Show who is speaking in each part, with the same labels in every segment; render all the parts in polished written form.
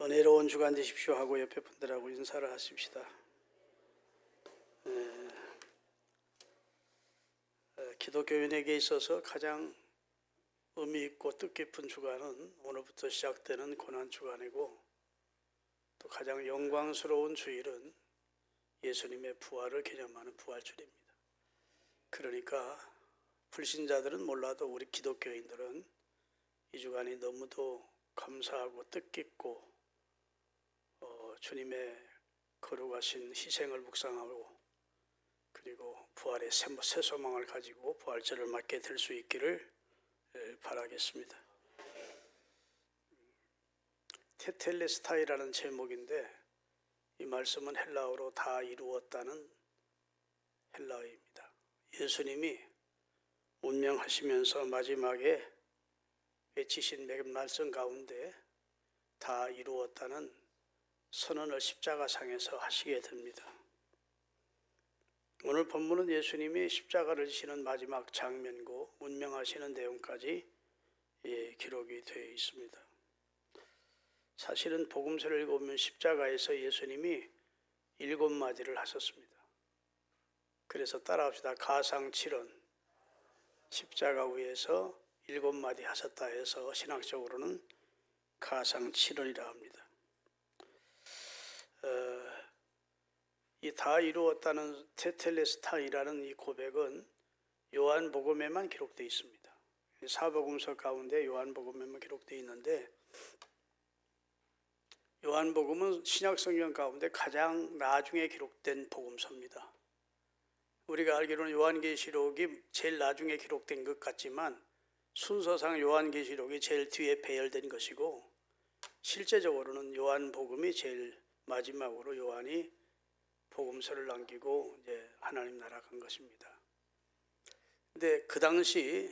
Speaker 1: 은혜로운 주간 되십시오 하고 옆에 분들하고 인사를 하십시다. 기독교인에게 있어서 가장 의미 있고 뜻깊은 주간은 오늘부터 시작되는 고난 주간이고, 또 가장 영광스러운 주일은 예수님의 부활을 기념하는 부활주일입니다. 그러니까 불신자들은 몰라도 우리 기독교인들은 이 주간이 너무도 감사하고 뜻깊고 주님의 거룩하신 희생을 묵상하고, 그리고 부활의 새 소망을 가지고 부활절을 맞게 될 수 있기를 바라겠습니다. 테텔레스타이라는 제목인데, 이 말씀은 헬라어로 다 이루었다는 헬라어입니다. 예수님이 운명하시면서 마지막에 외치신 말씀 가운데 다 이루었다는 선언을 십자가상에서 하시게 됩니다. 오늘 본문은 예수님이 십자가를 지시는 마지막 장면이고 운명하시는 내용까지 기록이 되어 있습니다. 사실은 복음서를 읽어보면 십자가에서 예수님이 7마디를 하셨습니다. 그래서 따라합시다. 가상칠언, 십자가 위에서 7마디 하셨다 해서 신학적으로는 가상칠언이라 합니다. 이 다 이루었다는 테텔레스타이라는 이 고백은 요한복음에만 기록되어 있습니다. 사복음서 가운데 요한복음에만 기록되어 있는데, 요한복음은 신약성경 가운데 가장 나중에 기록된 복음서입니다. 우리가 알기로는 요한계시록이 제일 나중에 기록된 것 같지만 순서상 요한계시록이 제일 뒤에 배열된 것이고, 실제적으로는 요한복음이 제일 마지막으로 요한이 복음서를 남기고 이제 하나님 나라 간 것입니다. 근데 그 당시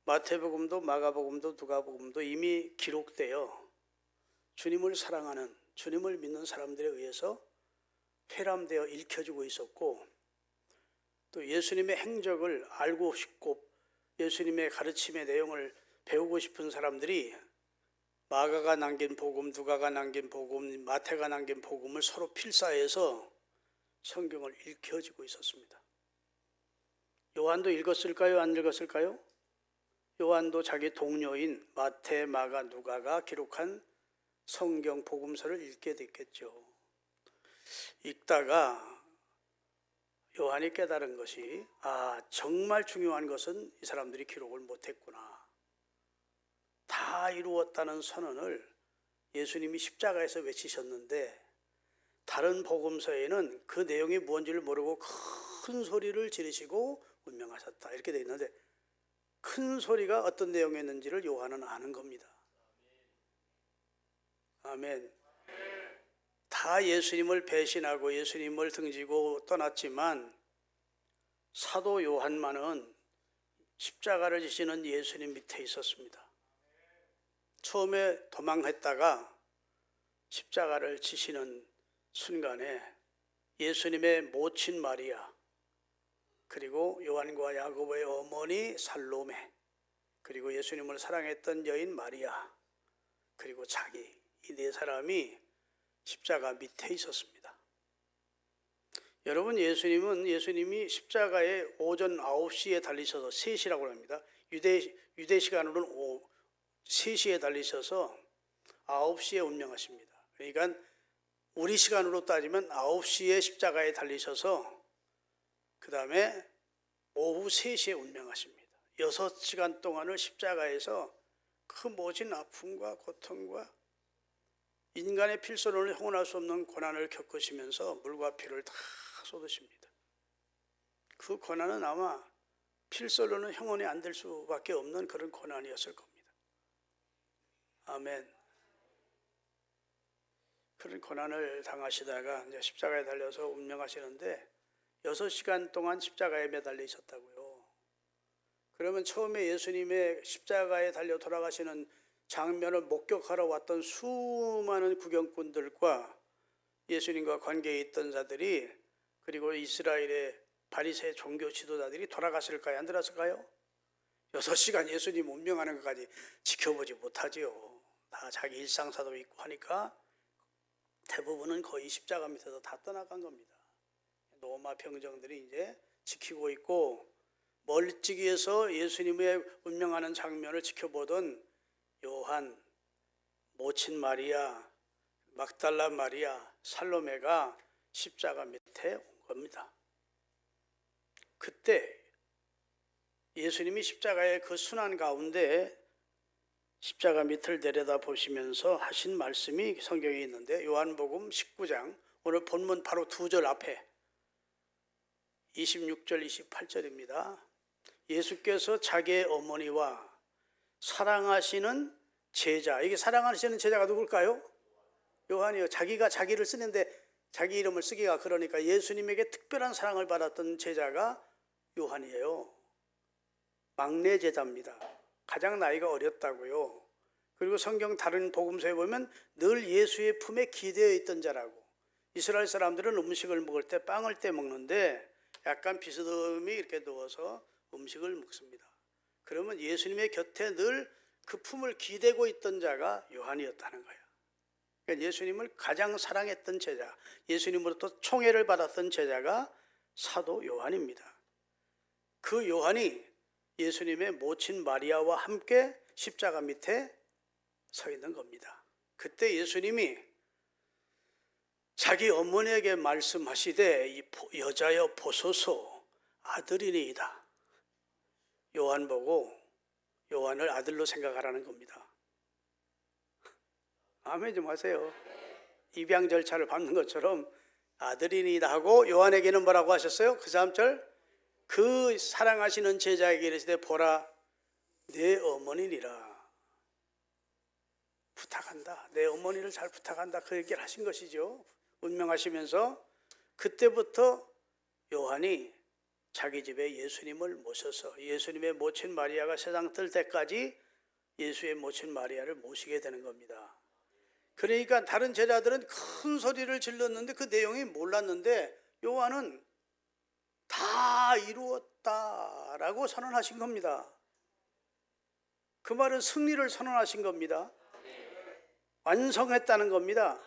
Speaker 1: 마태복음도 마가복음도 누가복음도 이미 기록되어 주님을 사랑하는, 주님을 믿는 사람들에 의해서 회람되어 읽혀지고 있었고, 또 예수님의 행적을 알고 싶고 예수님의 가르침의 내용을 배우고 싶은 사람들이 마가가 남긴 복음, 누가가 남긴 복음, 마태가 남긴 복음을 서로 필사해서 성경을 읽혀지고 있었습니다. 요한도 읽었을까요? 안 읽었을까요? 요한도 자기 동료인 마태, 마가, 누가가 기록한 성경 복음서를 읽게 됐겠죠. 읽다가 요한이 깨달은 것이, 정말 중요한 것은 이 사람들이 기록을 못했구나. 다 이루었다는 선언을 예수님이 십자가에서 외치셨는데, 다른 복음서에는 그 내용이 무엇인지를 모르고 큰 소리를 지르시고 운명하셨다 이렇게 되어 있는데, 큰 소리가 어떤 내용이었는지를 요한은 아는 겁니다. 아멘. 다 예수님을 배신하고 예수님을 등지고 떠났지만 사도 요한만은 십자가를 지시는 예수님 밑에 있었습니다. 처음에 도망했다가 십자가를 지시는 순간에 예수님의 모친 마리아, 그리고 요한과 야고보의 어머니 살로메, 그리고 예수님을 사랑했던 여인 마리아, 그리고 자기, 이 네 사람이 십자가 밑에 있었습니다. 여러분, 예수님이 십자가에 오전 9시에 달리셔서 3시라고 합니다. 유대 시간으로는 3시에 달리셔서 9시에 운명하십니다. 그러니까 우리 시간으로 따지면 9시에 십자가에 달리셔서 그 다음에 오후 3시에 운명하십니다. 6시간 동안을 십자가에서 그 모진 아픔과 고통과 인간의 필선을 형언할 수 없는 고난을 겪으시면서 물과 피를 다 쏟으십니다. 그 고난은 아마 필설로는 형언이 안 될 수밖에 없는 그런 고난이었을 겁니다. 아멘. 그런 고난을 당하시다가 이제 십자가에 달려서 운명하시는데 6시간 동안 십자가에 매달려 있었다고요. 그러면 처음에 예수님의 십자가에 달려 돌아가시는 장면을 목격하러 왔던 수많은 구경꾼들과 예수님과 관계에 있던 자들이, 그리고 이스라엘의 바리새 종교 지도자들이 돌아갔을까요? 안 돌아갔을까요? 6시간 예수님 운명하는 것까지 지켜보지 못하지요. 다 자기 일상사도 있고 하니까 대부분은 거의 십자가 밑에서 다 떠나간 겁니다. 로마 병정들이 이제 지키고 있고, 멀찍이에서 예수님의 운명하는 장면을 지켜보던 요한, 모친 마리아, 막달라 마리아, 살로메가 십자가 밑에 온 겁니다. 그때 예수님이 십자가의 그 순환 가운데 십자가 밑을 내려다 보시면서 하신 말씀이 성경에 있는데, 요한복음 19장 오늘 본문 바로 2절 앞에 26절 28절입니다. 예수께서 자기의 어머니와 사랑하시는 제자, 이게 사랑하시는 제자가 누굴까요? 요한이요. 자기가 자기를 쓰는데 자기 이름을 쓰기가 그러니까 예수님에게 특별한 사랑을 받았던 제자가 요한이에요. 막내 제자입니다. 가장 나이가 어렸다고요. 그리고 성경 다른 복음서에 보면 늘 예수의 품에 기대어 있던 자라고. 이스라엘 사람들은 음식을 먹을 때 빵을 떼 먹는데 약간 비스듬히 이렇게 누워서 음식을 먹습니다. 그러면 예수님의 곁에 늘 그 품을 기대고 있던 자가 요한이었다는 거예요. 그러니까 예수님을 가장 사랑했던 제자, 예수님으로부터 총애를 받았던 제자가 사도 요한입니다. 그 요한이 예수님의 모친 마리아와 함께 십자가 밑에 서 있는 겁니다. 그때 예수님이 자기 어머니에게 말씀하시되 이 여자여 보소서 아들이니이다. 요한 보고 요한을 아들로 생각하라는 겁니다. 아멘 좀 하세요. 입양 절차를 밟는 것처럼 아들이니이다 하고 요한에게는 뭐라고 하셨어요? 그 다음 절, 그 사랑하시는 제자에게 이르시되 보라 내 어머니니라. 부탁한다. 내 어머니를 잘 부탁한다. 그 얘기를 하신 것이죠. 운명하시면서 그때부터 요한이 자기 집에 예수님을 모셔서 예수님의 모친 마리아가 세상 뜰 때까지 예수의 모친 마리아를 모시게 되는 겁니다. 그러니까 다른 제자들은 큰 소리를 질렀는데 그 내용이 몰랐는데 요한은 다 이루었다라고 선언하신 겁니다. 그 말은 승리를 선언하신 겁니다. 완성했다는 겁니다.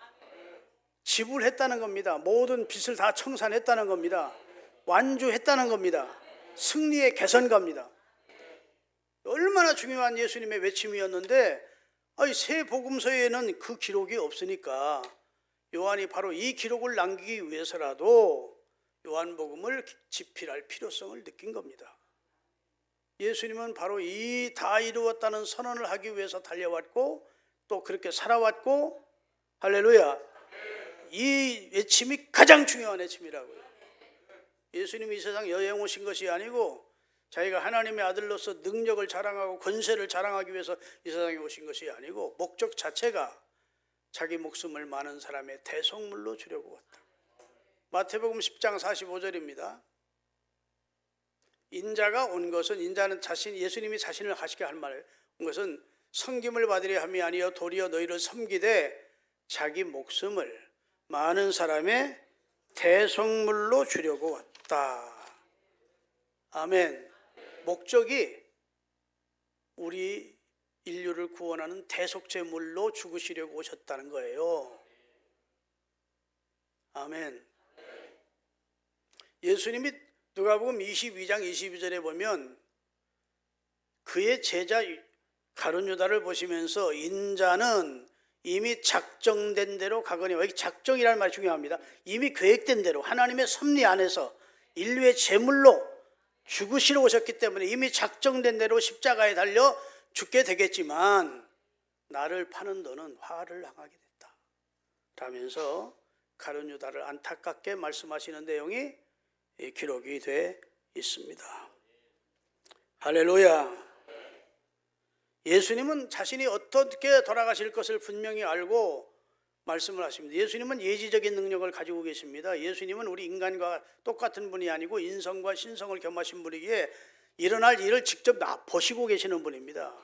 Speaker 1: 지불했다는 겁니다. 모든 빚을 다 청산했다는 겁니다. 완주했다는 겁니다. 승리의 개선가입니다. 얼마나 중요한 예수님의 외침이었는데 새 복음서에는 그 기록이 없으니까 요한이 바로 이 기록을 남기기 위해서라도 요한복음을 집필할 필요성을 느낀 겁니다. 예수님은 바로 이 다 이루었다는 선언을 하기 위해서 달려왔고 또 그렇게 살아왔고, 할렐루야, 이 외침이 가장 중요한 외침이라고요. 예수님이 이 세상 여행 오신 것이 아니고 자기가 하나님의 아들로서 능력을 자랑하고 권세를 자랑하기 위해서 이 세상에 오신 것이 아니고 목적 자체가 자기 목숨을 많은 사람의 대속물로 주려고 왔다. 마태복음 10장 45절입니다. 인자가 온 것은, 인자는 예수님이 자신을 하시게 할 말, 온 것은 섬김을 받으려 함이 아니요 도리어 너희를 섬기되 자기 목숨을 많은 사람의 대속물로 주려고 왔다. 아멘. 목적이 우리 인류를 구원하는 대속제물로 죽으시려고 오셨다는 거예요. 아멘. 예수님이 누가복음 22장 22절에 보면 그의 제자 가룟 유다를 보시면서 인자는 이미 작정된 대로 가거니와, 여기 작정이라는 말이 중요합니다. 이미 계획된 대로 하나님의 섭리 안에서 인류의 제물로 죽으시러 오셨기 때문에 이미 작정된 대로 십자가에 달려 죽게 되겠지만 나를 파는 너는 화를 당하게 됐다 라면서 가룟 유다를 안타깝게 말씀하시는 내용이 기록이 돼 있습니다. 할렐루야. 예수님은 자신이 어떻게 돌아가실 것을 분명히 알고 말씀을 하십니다. 예수님은 예지적인 능력을 가지고 계십니다. 예수님은 우리 인간과 똑같은 분이 아니고 인성과 신성을 겸하신 분이기에 일어날 일을 직접 보시고 계시는 분입니다.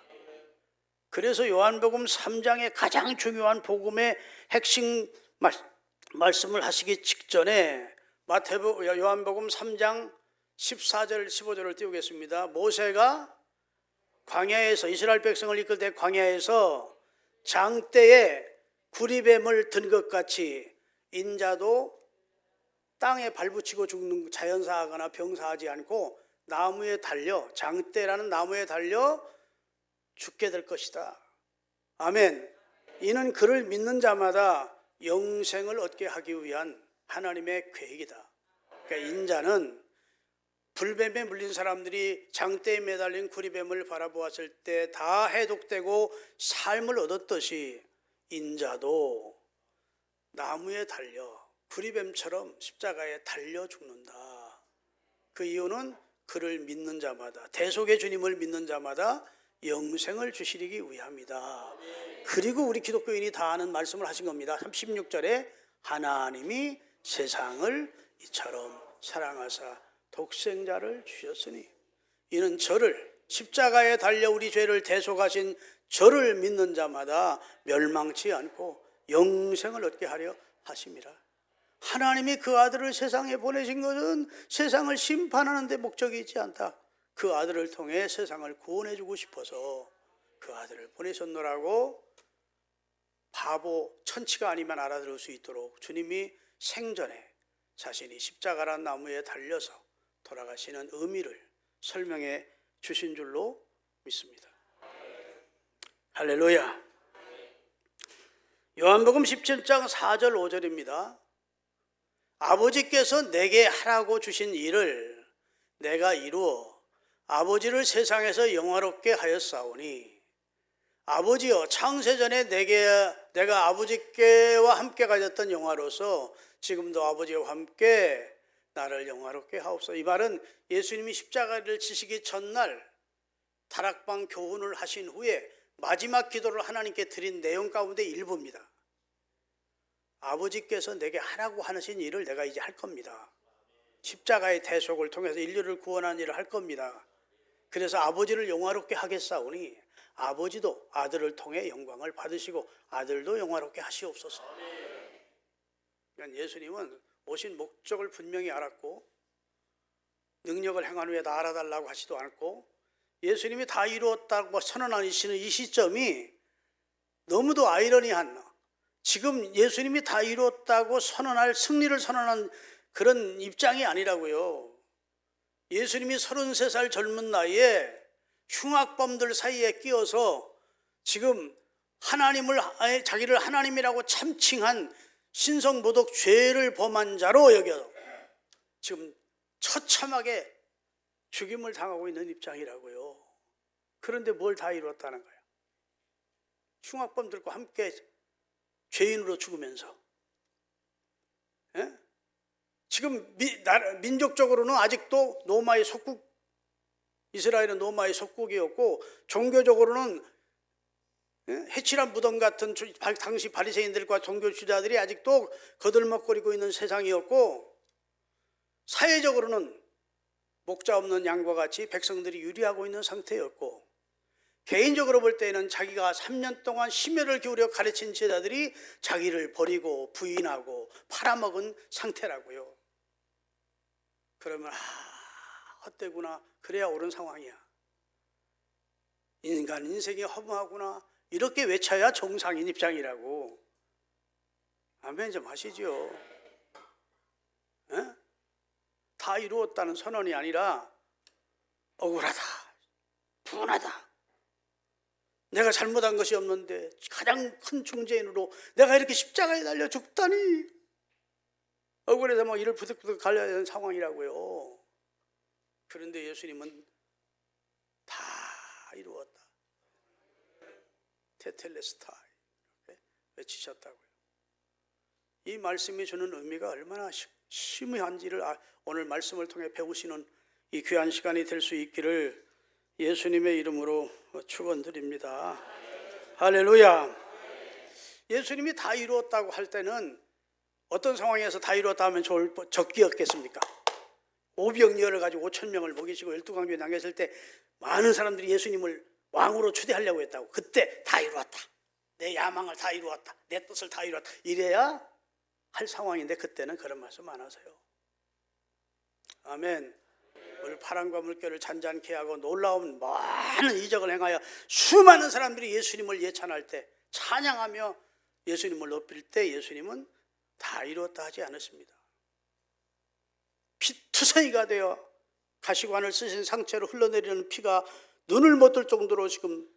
Speaker 1: 그래서 요한복음 3장의 가장 중요한 복음의 핵심 말씀을 하시기 직전에 요한복음 3장 14절 15절을 띄우겠습니다. 모세가 광야에서 이스라엘 백성을 이끌 때 광야에서 장대에 구리뱀을 든 것 같이 인자도 땅에 발붙이고 죽는 자연사하거나 병사하지 않고 나무에 달려, 장대라는 나무에 달려 죽게 될 것이다. 아멘. 이는 그를 믿는 자마다 영생을 얻게 하기 위한 하나님의 계획이다. 그러니까 인자는 불뱀에 물린 사람들이 장대에 매달린 구리뱀을 바라보았을 때 다 해독되고 삶을 얻었듯이 인자도 나무에 달려 구리뱀처럼 십자가에 달려 죽는다. 그 이유는 그를 믿는 자마다, 대속의 주님을 믿는 자마다 영생을 주시기 위함이다. 그리고 우리 기독교인이 다 아는 말씀을 하신 겁니다. 36절에 하나님이 세상을 이처럼 사랑하사 독생자를 주셨으니 이는 저를, 십자가에 달려 우리 죄를 대속하신 저를 믿는 자마다 멸망치 않고 영생을 얻게 하려 하심이라. 하나님이 그 아들을 세상에 보내신 것은 세상을 심판하는 데 목적이 있지 않다. 그 아들을 통해 세상을 구원해 주고 싶어서 그 아들을 보내셨노라고 바보 천치가 아니면 알아들을 수 있도록 주님이 생전에 자신이 십자가란 나무에 달려서 돌아가시는 의미를 설명해 주신 줄로 믿습니다. 할렐루야. 요한복음 17장 4절 5절입니다. 아버지께서 내게 하라고 주신 일을 내가 이루어 아버지를 세상에서 영화롭게 하였사오니 아버지여 창세전에 내가 아버지께와 함께 가졌던 영화로서 지금도 아버지와 함께 나를 영화롭게 하옵소서. 이 말은 예수님이 십자가를 지시기 전날 다락방 교훈을 하신 후에 마지막 기도를 하나님께 드린 내용 가운데 일부입니다. 아버지께서 내게 하라고 하신 일을 내가 이제 할 겁니다. 십자가의 대속을 통해서 인류를 구원하는 일을 할 겁니다. 그래서 아버지를 영화롭게 하겠사오니 아버지도 아들을 통해 영광을 받으시고 아들도 영화롭게 하시옵소서. 그러니까 예수님은 오신 목적을 분명히 알았고 능력을 행한 후에 다 알아달라고 하지도 않았고 예수님이 다 이루었다고 선언하시는 이 시점이 너무도 아이러니한, 지금 예수님이 다 이루었다고 선언할, 승리를 선언한 그런 입장이 아니라고요. 예수님이 33살 젊은 나이에 흉악범들 사이에 끼어서 지금 자기를 하나님이라고 참칭한 신성모독 죄를 범한 자로 여겨 지금 처참하게 죽임을 당하고 있는 입장이라고요. 그런데 뭘 다 이뤘다는 거예요? 흉악범들과 함께 죄인으로 죽으면서. 예? 지금 민족적으로는 아직도 로마의 속국, 이스라엘은 로마의 속국이었고 종교적으로는 해칠한 무덤 같은 당시 바리새인들과 종교 지도자들이 아직도 거들먹거리고 있는 세상이었고 사회적으로는 목자 없는 양과 같이 백성들이 유리하고 있는 상태였고 개인적으로 볼 때는 자기가 3년 동안 심혈을 기울여 가르친 제자들이 자기를 버리고 부인하고 팔아먹은 상태라고요. 그러면 헛되구나, 그래야 옳은 상황이야. 인간 인생이 허무하구나, 이렇게 외쳐야 정상인 입장이라고. 아멘 좀 하시죠. 에? 다 이루었다는 선언이 아니라 억울하다, 분하다, 내가 잘못한 것이 없는데 가장 큰 중죄인으로 내가 이렇게 십자가에 달려 죽다니 억울해서 막 이를 부득부득 갈려야 되는 상황이라고요. 그런데 예수님은 다 이루었다, 테텔레스타이 외치셨다고요. 이 말씀이 주는 의미가 얼마나 심오한지를 오늘 말씀을 통해 배우시는 이 귀한 시간이 될 수 있기를 예수님의 이름으로 축원드립니다. 할렐루야. 예수님이 다 이루었다고 할 때는 어떤 상황에서 다 이루었다 하면 적기였겠습니까? 오병이어를 가지고 5,000명을 먹이시고 12광주에 남겼을 때 많은 사람들이 예수님을 왕으로 추대하려고 했다고. 그때 다 이루었다, 내 야망을 다 이루었다, 내 뜻을 다 이루었다, 이래야 할 상황인데 그때는 그런 말씀 안 하세요. 아멘. 파랑과 물결을 잔잔케 하고 놀라운 많은 이적을 행하여 수많은 사람들이 예수님을 예찬할 때 찬양하며 예수님을 높일 때 예수님은 다 이루었다 하지 않았습니다. 피투성이가 되어 가시관을 쓰신 상체로 흘러내리는 피가 눈을 못 뜰 정도로 지금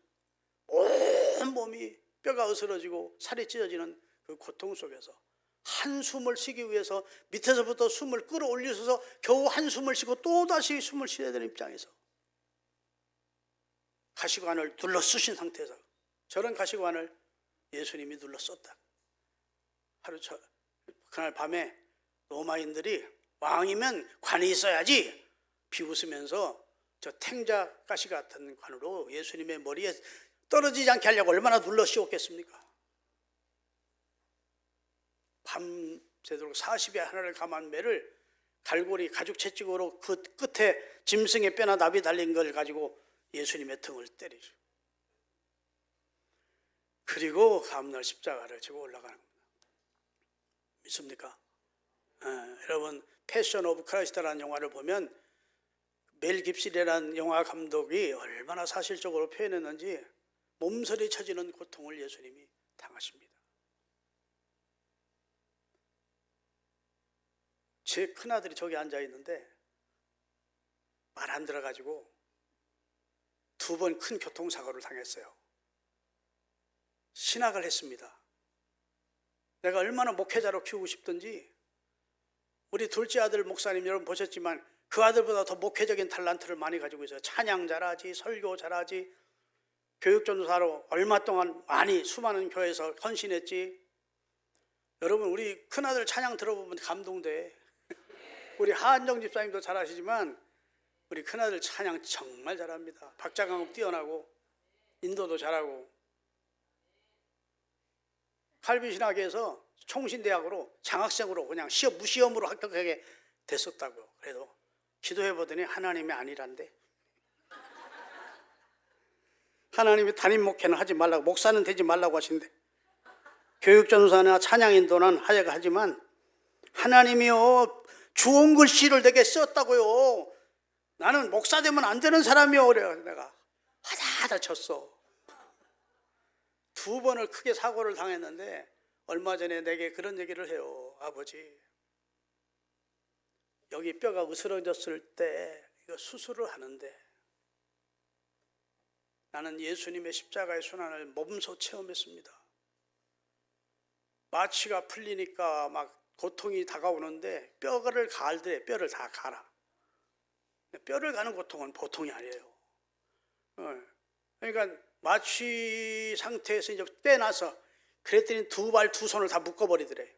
Speaker 1: 온 몸이 뼈가 으스러지고 살이 찢어지는 그 고통 속에서 한숨을 쉬기 위해서 밑에서부터 숨을 끌어올리셔서 겨우 한숨을 쉬고 또다시 숨을 쉬어야 되는 입장에서 가시관을 눌러 쓰신 상태에서 저런 가시관을 예수님이 눌러 썼다. 그날 밤에 로마인들이 왕이면 관이 있어야지 비웃으면서 저 탱자 가시 같은 관으로 예수님의 머리에 떨어지지 않게 하려고 얼마나 눌러 씌웠겠습니까? 밤새도록 40에 하나를 감한 매를 갈고리 가죽 채찍으로 그 끝에 짐승의 뼈나 납이 달린 걸 가지고 예수님의 등을 때리죠. 그리고 다음날 십자가를 지고 올라가는 겁니다. 믿습니까? 여러분 패션 오브 크라이스트라는 영화를 보면 멜 깁슨이라는 영화 감독이 얼마나 사실적으로 표현했는지 몸서리 쳐지는 고통을 예수님이 당하십니다. 제 큰아들이 저기 앉아 있는데 말 안 들어가지고 2번 큰 교통사고를 당했어요. 신학을 했습니다. 내가 얼마나 목회자로 키우고 싶든지 우리 둘째 아들 목사님 여러분 보셨지만 그 아들보다 더 목회적인 탤런트를 많이 가지고 있어요. 찬양 잘하지, 설교 잘하지, 교육전도사로 얼마 동안 많이 수많은 교회에서 헌신했지. 여러분 우리 큰아들 찬양 들어보면 감동돼. 우리 하한정 집사님도 잘하시지만 우리 큰아들 찬양 정말 잘합니다. 박자감은 뛰어나고 인도도 잘하고 칼빈신학에서 총신대학으로 장학생으로 그냥 무시험으로 합격하게 됐었다고요. 그래도 기도해보더니 하나님이 아니란데. 하나님이 담임 목회는 하지 말라고, 목사는 되지 말라고 하신대. 교육전도사나 찬양인도는 하야가 하지만 하나님이요 주온 글씨를 내게 썼다고요. 나는 목사 되면 안 되는 사람이요. 그래요. 내가 하다 쳤어. 2번을 크게 사고를 당했는데 얼마 전에 내게 그런 얘기를 해요. 아버지, 여기 뼈가 으스러졌을 때 이거 수술을 하는데 나는 예수님의 십자가의 순환을 몸소 체험했습니다. 마취가 풀리니까 막 고통이 다가오는데 뼈를 갈때 뼈를 다 갈아. 뼈를 가는 고통은 보통이 아니에요. 그러니까 마취 상태에서 이제 떼나서 그랬더니 2발 2손을 다 묶어버리더래.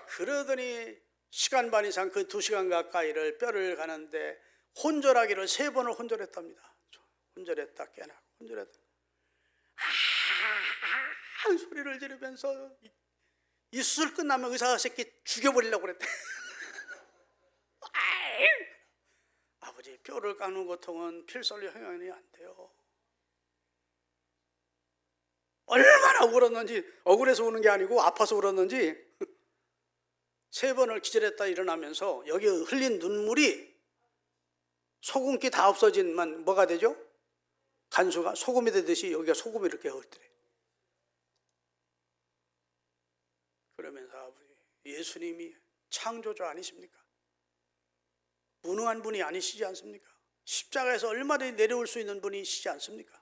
Speaker 1: 그러더니 시간 반 이상 그 2시간 가까이를 뼈를 가는데 혼절하기를 3번을 혼절했답니다. 혼절했다 깨나 혼절했다. 소리를 지르면서 이 수술 끝나면 의사 새끼 죽여버리려고 그랬대. 아버지, 뼈를 까는 고통은 필설로 형용이 안 돼요. 얼마나 울었는지, 억울해서 우는 게 아니고 아파서 울었는지 3번을 기절했다 일어나면서 여기 흘린 눈물이 소금기 다 없어진만 뭐가 되죠? 간수가 소금이 되듯이 여기가 소금이 이렇게 흘더래. 그러면서 아버지, 예수님이 창조주 아니십니까? 무능한 분이 아니시지 않습니까? 십자가에서 얼마든지 내려올 수 있는 분이시지 않습니까?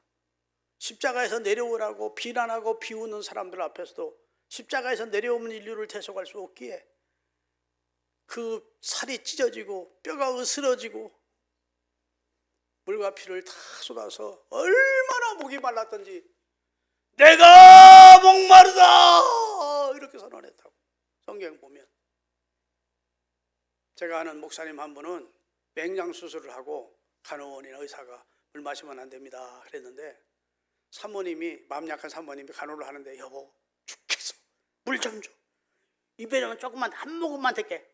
Speaker 1: 십자가에서 내려오라고 비난하고 비우는 사람들 앞에서도 십자가에서 내려오는 인류를 대속할 수 없기에 그 살이 찢어지고 뼈가 으스러지고 물과 피를 다 쏟아서 얼마나 목이 말랐던지 내가 목마르다 이렇게 선언했다고 성경 보면. 제가 아는 목사님 한 분은 맹장 수술을 하고 간호원이나 의사가 물 마시면 안 됩니다 그랬는데 사모님이, 마음 약한 사모님이 간호를 하는데 여보 죽겠어 물 좀 줘, 입에는 조금만 한 모금만 댈게.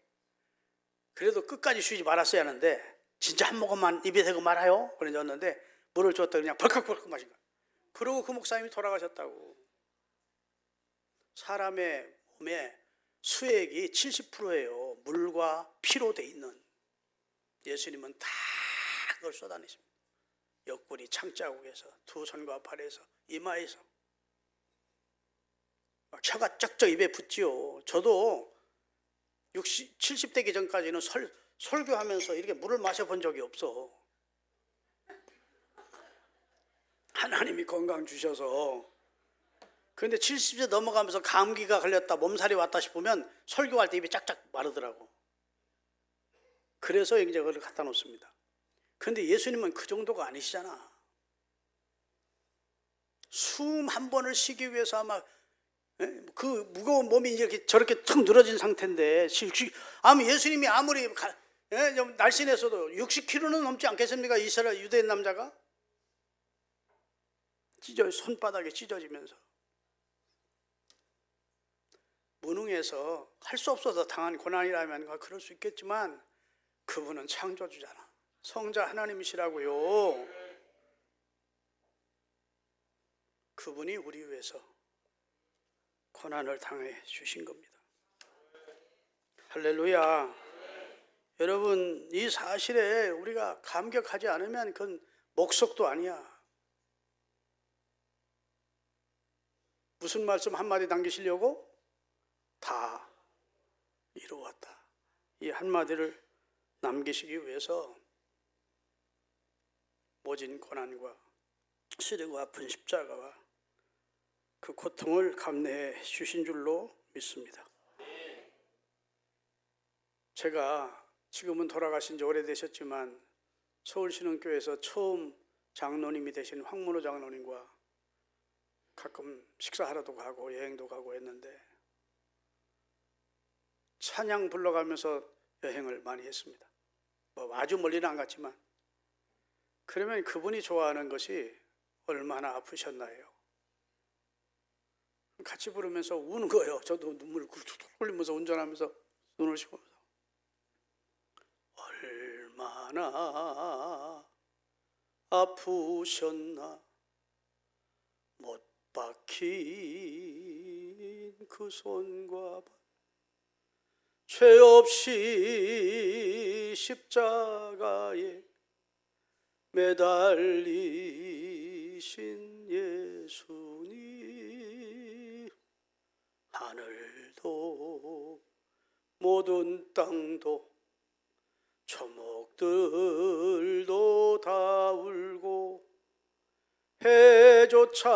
Speaker 1: 그래도 끝까지 쉬지 말았어야 하는데 진짜 한 모금만 입에 대고 말아요 그랬는데 물을 줬더니 그냥 벌컥벌컥 마신 거야. 그러고 그 목사님이 돌아가셨다고. 사람의 몸에 수액이 70%예요. 물과 피로 돼 있는. 예수님은 다 그걸 쏟아내십니다. 옆구리 창자국에서 2 손과 발에서 이마에서 막 혀가 쩍쩍 입에 붙지요. 저도 70대기 전까지는 설교하면서 이렇게 물을 마셔본 적이 없어. 하나님이 건강 주셔서. 그런데 70세 넘어가면서 감기가 걸렸다, 몸살이 왔다 싶으면 설교할 때 입이 짝짝 마르더라고. 그래서 이제 그걸 갖다 놓습니다. 그런데 예수님은 그 정도가 아니시잖아. 숨 한 번을 쉬기 위해서 아마 그 무거운 몸이 이렇게 저렇게 턱 늘어진 상태인데, 아마 예수님이 아무리 날씬해서도 60kg는 넘지 않겠습니까? 이스라엘 유대인 남자가 손바닥에 찢어지면서 무능해서 할 수 없어서 당한 고난이라면 그럴 수 있겠지만, 그분은 창조주잖아. 성자 하나님이시라고요. 그분이 우리 위해서 고난을 당해 주신 겁니다. 할렐루야. 여러분, 이 사실에 우리가 감격하지 않으면 그건 목석도 아니야. 무슨 말씀 한마디 남기시려고? 다 이루었다. 이 한마디를 남기시기 위해서 모진 고난과 시리고 아픈 십자가와 그 고통을 감내해 주신 줄로 믿습니다. 제가 지금은 돌아가신 지 오래되셨지만 서울신흥교회에서 처음 장로님이 되신 황문호 장로님과 가끔 식사하러도 가고 여행도 가고 했는데, 찬양 불러가면서 여행을 많이 했습니다. 뭐 아주 멀리는 안 갔지만. 그러면 그분이 좋아하는 것이 얼마나 아프셨나요? 같이 부르면서 우는 거예요. 저도 눈물을 흘리면서 운전하면서 눈을 씻으면서 얼마나 아프셨나, 못 박힌 그 손과 발, 죄 없이 십자가에 매달리신 예수님, 하늘도 모든 땅도 초목들도 다 울고 해조차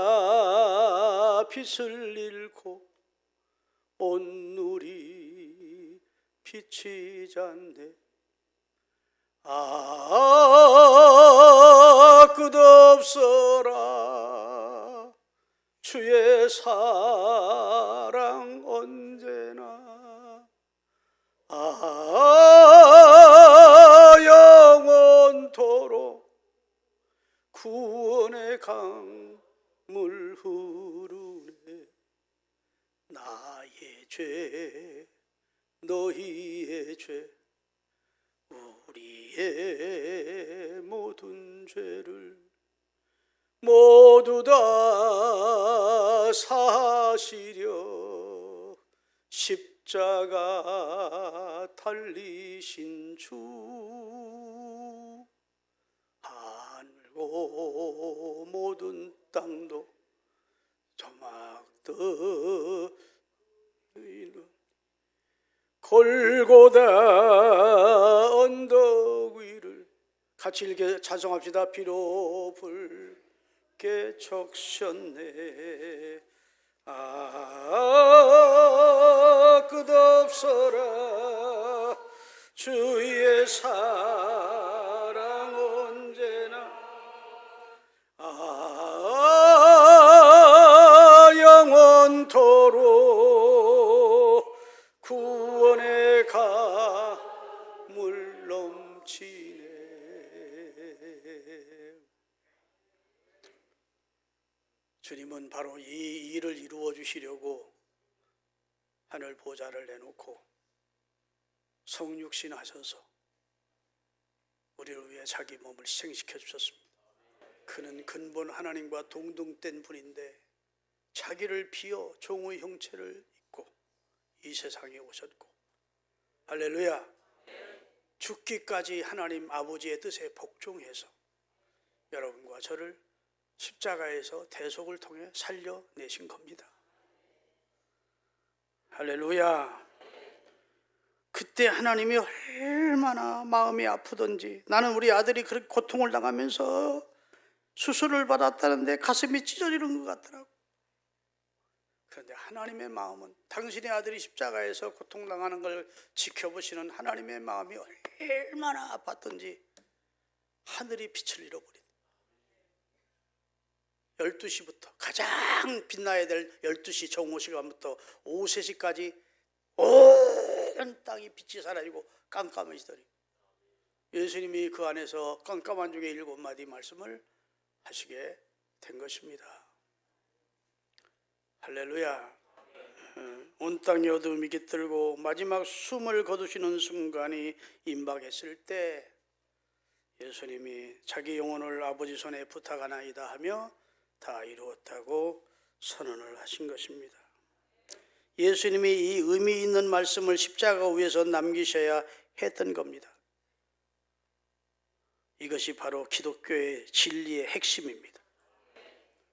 Speaker 1: 빛을 잃고 온 누리 빛이 잔데, 끝없어라 주의 사랑 언제나, 영원토록 구원의 강물 흐르네. 나의 죄, 너희의 죄, 우리의 모든 죄를 모두 다 사시려 십자가 달리신 주, 하늘고 모든 땅도 조막들 골고다 언덕 위를 같이 읽게 찬송합시다. 비로 붉게 적셨네. 끝없어라 주의 사랑 언제나, 영원토록 구원의 강물 넘치네. 주님은 바로 이 일을 이루어 주시려고 하늘 보좌를 내놓고 성육신 하셔서 우리를 위해 자기 몸을 희생시켜 주셨습니다. 그는 근본 하나님과 동등된 분인데 자기를 비어 종의 형체를 입고 이 세상에 오셨고, 할렐루야, 죽기까지 하나님 아버지의 뜻에 복종해서 여러분과 저를 십자가에서 대속을 통해 살려내신 겁니다. 할렐루야. 그때 하나님이 얼마나 마음이 아프던지. 나는 우리 아들이 그렇게 고통을 당하면서 수술을 받았다는데 가슴이 찢어지는 것 같더라고. 그런데 하나님의 마음은, 당신의 아들이 십자가에서 고통당하는 걸 지켜보시는 하나님의 마음이 얼마나 아팠던지 하늘이 빛을 잃어버린 12시부터 가장 빛나야 될 12시 정오 시간부터 오후 3시까지 온 땅이 빛이 사라지고 깜깜해지더니 예수님이 그 안에서 깜깜한 중에 7마디 말씀을 하시게 된 것입니다. 할렐루야. 온 땅이 어둠이 깃들고 마지막 숨을 거두시는 순간이 임박했을 때 예수님이 자기 영혼을 아버지 손에 부탁하나이다 하며 다 이루었다고 선언을 하신 것입니다. 예수님이 이 의미 있는 말씀을 십자가 위에서 남기셔야 했던 겁니다. 이것이 바로 기독교의 진리의 핵심입니다.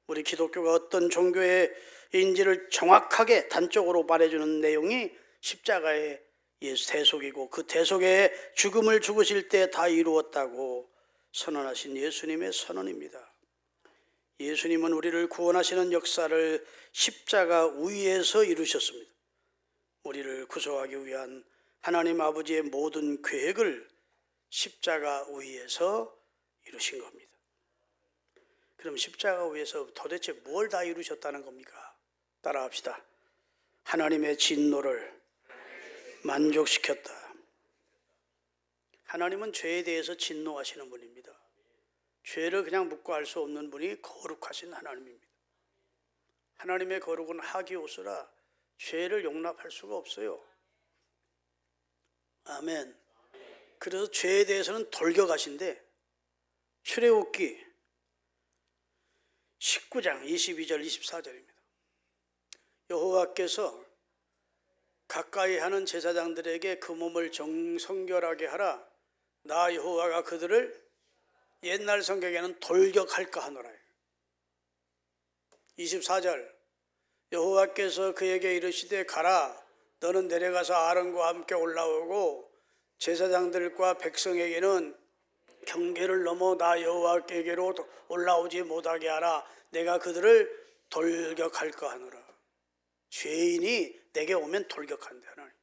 Speaker 1: 우리 기독교가 어떤 종교인지를 정확하게 단적으로 말해주는 내용이 십자가의 대속이고, 그 대속의 죽음을 죽으실 때 다 이루었다고 선언하신 예수님의 선언입니다. 예수님은 우리를 구원하시는 역사를 십자가 위에서 이루셨습니다. 우리를 구속하기 위한 하나님 아버지의 모든 계획을 십자가 위에서 이루신 겁니다. 그럼 십자가 위에서 도대체 뭘 다 이루셨다는 겁니까? 따라합시다. 하나님의 진노를 만족시켰다. 하나님은 죄에 대해서 진노하시는 분입니다. 죄를 그냥 묻고 알 수 없는 분이 거룩하신 하나님입니다. 하나님의 거룩은 하기오스라 죄를 용납할 수가 없어요. 아멘. 그래서 죄에 대해서는 돌격하신데, 출애굽기 19장 22절 24절입니다. 여호와께서 가까이 하는 제사장들에게 그 몸을 성결하게 하라. 나 여호와가 그들을, 옛날 성경에는 돌격할까 하노라. 24절 여호와께서 그에게 이르시되 가라. 너는 내려가서 아론과 함께 올라오고 제사장들과 백성에게는 경계를 넘어 나 여호와께게로 올라오지 못하게 하라. 내가 그들을 돌격할까 하노라. 죄인이 내게 오면 돌격한대 하나님.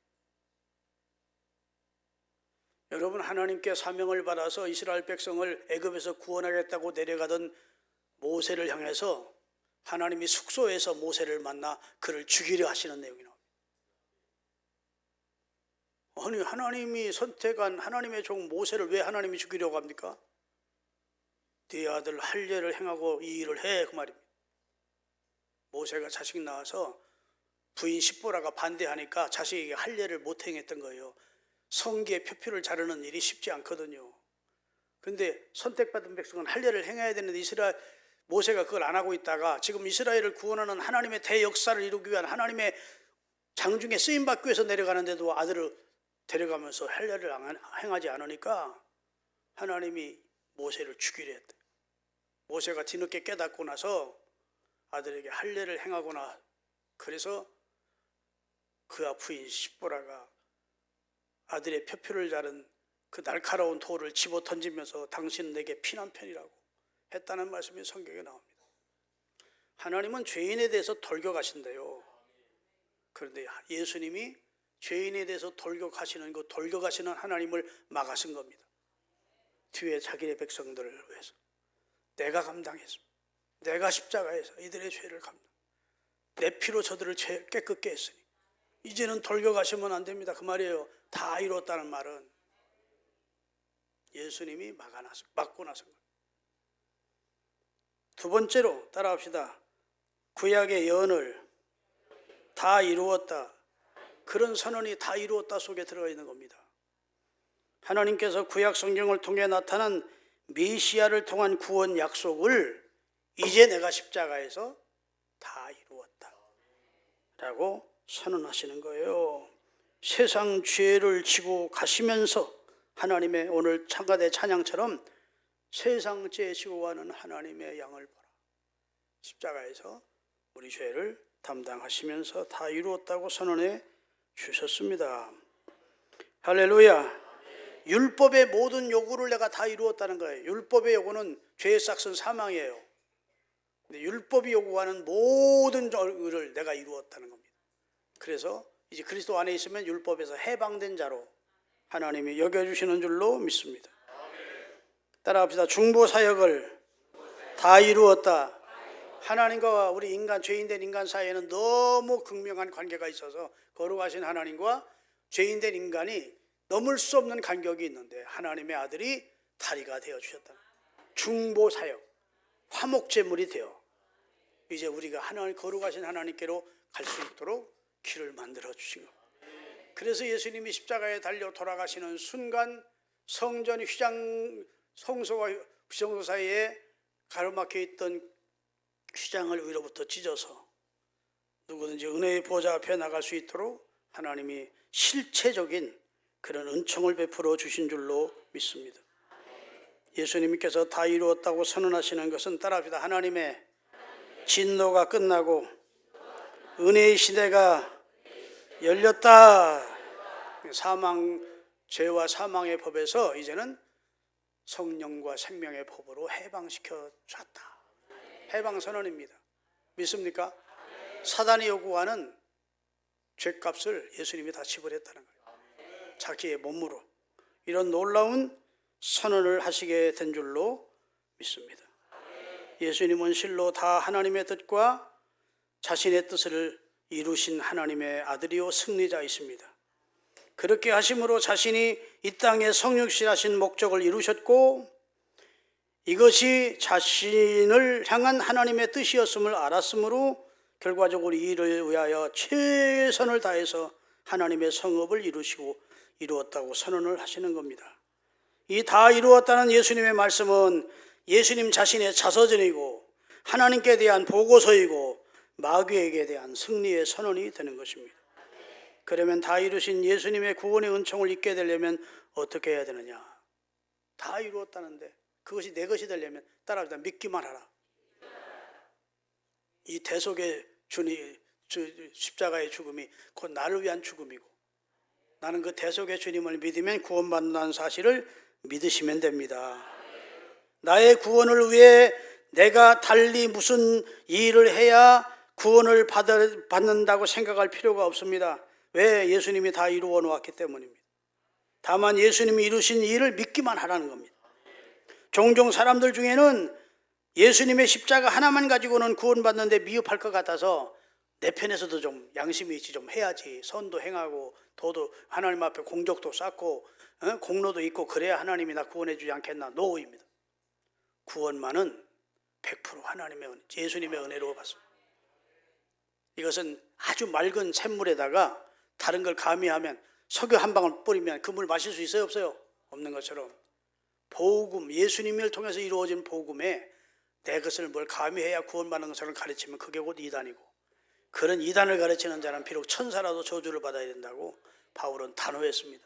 Speaker 1: 여러분, 하나님께 사명을 받아서 이스라엘 백성을 애굽에서 구원하겠다고 내려가던 모세를 향해서 하나님이 숙소에서 모세를 만나 그를 죽이려 하시는 내용이 나옵니다. 아니, 하나님이 선택한 하나님의 종 모세를 왜 하나님이 죽이려고 합니까? 네 아들 할례를 행하고 이 일을 해, 그 말입니다. 모세가 자식 낳아서 부인 십보라가 반대하니까 자식에게 할례를 못 행했던 거예요. 성기의 표피를 자르는 일이 쉽지 않거든요. 그런데 선택받은 백성은 할례를 행해야 되는데 모세가 그걸 안 하고 있다가 지금 이스라엘을 구원하는 하나님의 대역사를 이루기 위한 하나님의 장중에 쓰임받기 위해서 내려가는데도 아들을 데려가면서 할례를 행하지 않으니까 하나님이 모세를 죽이려 했대. 모세가 뒤늦게 깨닫고 나서 아들에게 할례를 행하거나, 그래서 그와 부인 십보라가 아들의 표표를 자른 그 날카로운 돌을 집어 던지면서 당신은 내게 피난편이라고 했다는 말씀이 성경에 나옵니다. 하나님은 죄인에 대해서 돌격하신대요. 그런데 예수님이 죄인에 대해서 돌격하시는 그 돌격하시는 하나님을 막아선 겁니다. 뒤에 자기의 백성들을 위해서 내가 감당했습니다. 내가 십자가에서 이들의 죄를 내 피로 저들을 깨끗게 했으니 이제는 돌격하시면 안 됩니다. 그 말이에요. 다 이뤘다는 말은 예수님이 막고 나선 거예요. 두 번째로 따라합시다. 구약의 예언을 다 이루었다. 그런 선언이 다 이루었다 속에 들어가 있는 겁니다. 하나님께서 구약 성경을 통해 나타난 메시아를 통한 구원 약속을 이제 내가 십자가에서 다 이루었다 라고 선언하시는 거예요. 세상 죄를 지고 가시면서 하나님의 오늘 창가대 찬양처럼 세상 죄 지고 가는 하나님의 양을 보라. 십자가에서 우리 죄를 담당하시면서 다 이루었다고 선언해 주셨습니다. 할렐루야. 율법의 모든 요구를 내가 다 이루었다는 거예요. 율법의 요구는 죄의 삭은 사망이에요. 근데 율법이 요구하는 모든 것을 내가 이루었다는 겁니다. 그래서 이제 그리스도 안에 있으면 율법에서 해방된 자로 하나님이 여겨주시는 줄로 믿습니다. 따라합시다. 중보 사역을 다 이루었다. 하나님과 우리 인간, 죄인된 인간 사이에는 너무 극명한 관계가 있어서 거룩하신 하나님과 죄인된 인간이 넘을 수 없는 간격이 있는데 하나님의 아들이 다리가 되어주셨다. 중보 사역, 화목제물이 되어 이제 우리가 하나님, 거룩하신 하나님께로 갈 수 있도록 길을 만들어 주신 겁니다. 그래서 예수님이 십자가에 달려 돌아가시는 순간 성전 성소와 휘장소 사이에 가로막혀 있던 휘장을 위로부터 찢어서 누구든지 은혜의 보좌 앞에 나갈 수 있도록 하나님이 실체적인 그런 은총을 베풀어 주신 줄로 믿습니다. 예수님께서 다 이루었다고 선언하시는 것은 따라합시다. 하나님의 진노가 끝나고 은혜의 시대가 열렸다. 죄와 사망의 법에서 이제는 성령과 생명의 법으로 해방시켜 줬다. 해방 선언입니다. 믿습니까? 사단이 요구하는 죄값을 예수님이 다 지불했다는 거예요. 자기의 몸으로. 이런 놀라운 선언을 하시게 된 줄로 믿습니다. 예수님은 실로 다 하나님의 뜻과 자신의 뜻을 이루신 하나님의 아들이요 승리자이십니다. 그렇게 하심으로 자신이 이 땅에 성육신하신 목적을 이루셨고 이것이 자신을 향한 하나님의 뜻이었음을 알았으므로 결과적으로 이 일을 위하여 최선을 다해서 하나님의 성업을 이루었다고 선언을 하시는 겁니다. 이 다 이루었다는 예수님의 말씀은 예수님 자신의 자서전이고 하나님께 대한 보고서이고 마귀에게 대한 승리의 선언이 되는 것입니다. 그러면 다 이루신 예수님의 구원의 은총을 잊게 되려면 어떻게 해야 되느냐? 다 이루었다는데 그것이 내 것이 되려면 따라합시다. 믿기만 하라. 이 대속의 주님, 십자가의 죽음이 곧 나를 위한 죽음이고 나는 그 대속의 주님을 믿으면 구원받는다는 사실을 믿으시면 됩니다. 나의 구원을 위해 내가 달리 무슨 일을 해야 구원을 받는다고 생각할 필요가 없습니다. 왜? 예수님이 다 이루어 놓았기 때문입니다. 다만 예수님이 이루신 일을 믿기만 하라는 겁니다. 종종 사람들 중에는 예수님의 십자가 하나만 가지고는 구원받는데 미흡할 것 같아서 내 편에서도 좀 양심이 있지, 좀 해야지, 선도 행하고 도도 하나님 앞에 공적도 쌓고 공로도 있고 그래야 하나님이 나 구원해 주지 않겠나. 노입니다. 구원만은 100% 하나님의 은혜, 예수님의 은혜로 받습니다. 이것은 아주 맑은 샘물에다가 다른 걸 가미하면 석유 한 방울 뿌리면 그 물 마실 수 있어요, 없어요? 없는 것처럼 복음, 예수님을 통해서 이루어진 복음에 내 것을 뭘 가미해야 구원받는 것을 가르치면 그게 곧 이단이고, 그런 이단을 가르치는 자는 비록 천사라도 저주를 받아야 된다고 바울은 단호했습니다.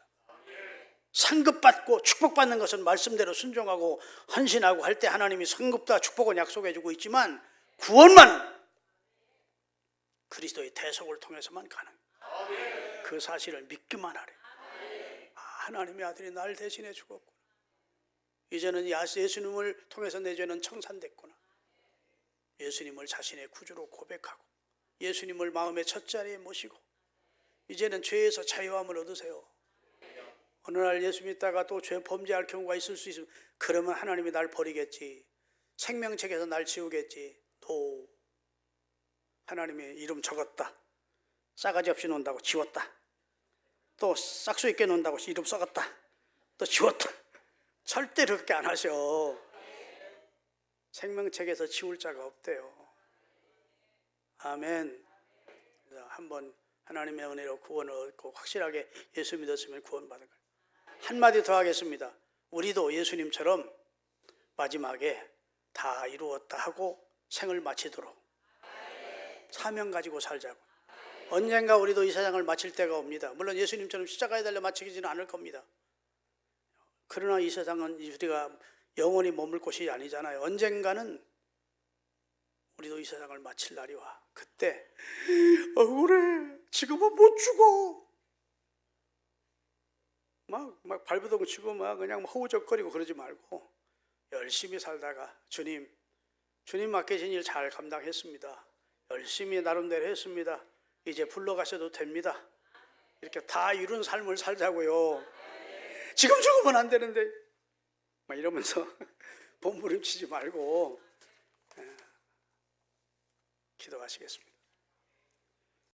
Speaker 1: 상급받고 축복받는 것은 말씀대로 순종하고 헌신하고 할 때 하나님이 상급과 축복은 약속해 주고 있지만 구원만 그리스도의 대속을 통해서만 가능해요. 그 사실을 믿기만 하래. 하나님의 아들이 날 대신해 죽었구나. 이제는 예수님을 통해서 내 죄는 청산됐구나. 예수님을 자신의 구주로 고백하고 예수님을 마음의 첫자리에 모시고 이제는 죄에서 자유함을 얻으세요. 어느 날 예수 믿다가 또 죄 범죄할 경우가 있을 수 있으면 그러면 하나님이 날 버리겠지, 생명책에서 날 지우겠지. 또 하나님의 이름 적었다, 싸가지 없이 논다고 지웠다, 또 싹수 있게 논다고 이름 써갔다, 또 지웠다. 절대로 그렇게 안 하셔. 생명책에서 지울 자가 없대요. 아멘. 한번 하나님의 은혜로 구원을 얻고 확실하게 예수 믿었으면 구원받은 거예요. 한마디 더 하겠습니다. 우리도 예수님처럼 마지막에 다 이루었다 하고 생을 마치도록 사명 가지고 살자고. 언젠가 우리도 이 세상을 마칠 때가 옵니다. 물론 예수님처럼 십자가에 달려 마치지는 않을 겁니다. 그러나 이 세상은 우리가 영원히 머물 곳이 아니잖아요. 언젠가는 우리도 이 세상을 마칠 날이 와. 그때 억울해, 지금은 못 죽어, 막 발버둥 치고 막 그냥 허우적거리고 그러지 말고 열심히 살다가 주님 맡기신 일 잘 감당했습니다, 열심히 나름대로 했습니다, 이제 불러가셔도 됩니다, 이렇게 다 이룬 삶을 살자고요. 지금 죽으면 안 되는데 막 이러면서 몸부림치지 말고 기도하시겠습니다.